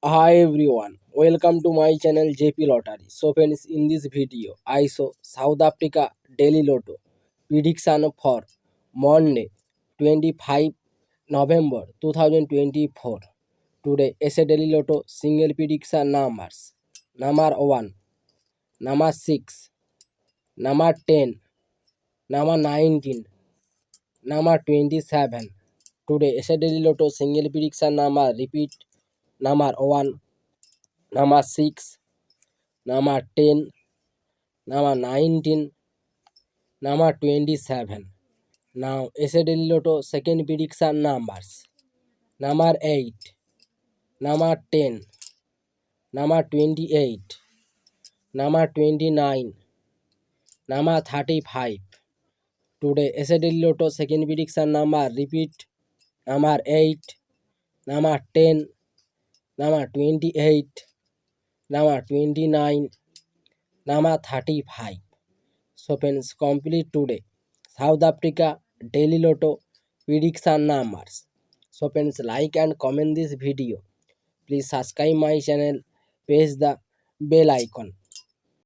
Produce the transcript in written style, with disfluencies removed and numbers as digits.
Hi everyone, welcome to my channel JP Lottery. So friends, in this video, I show South Africa Daily Lotto prediction for Monday, 25 November 2024. Today, SA Daily Lotto single prediction numbers: number 1, number 6, number 10, number 19, number 27. Today, SA Daily Lotto single prediction number repeat: number 1, number 6, number 10, number 19, number 27. Now SA Daily Lotto second prediction numbers: number 8, number 10, number 28, number 29, number 35. Today SA Daily Lotto second prediction number repeat: number 8, number 10, number 28, number 29, number 35. So friends, complete today South Africa Daily Lotto prediction numbers. So friends, like and comment this video. Please subscribe my channel, press the bell icon.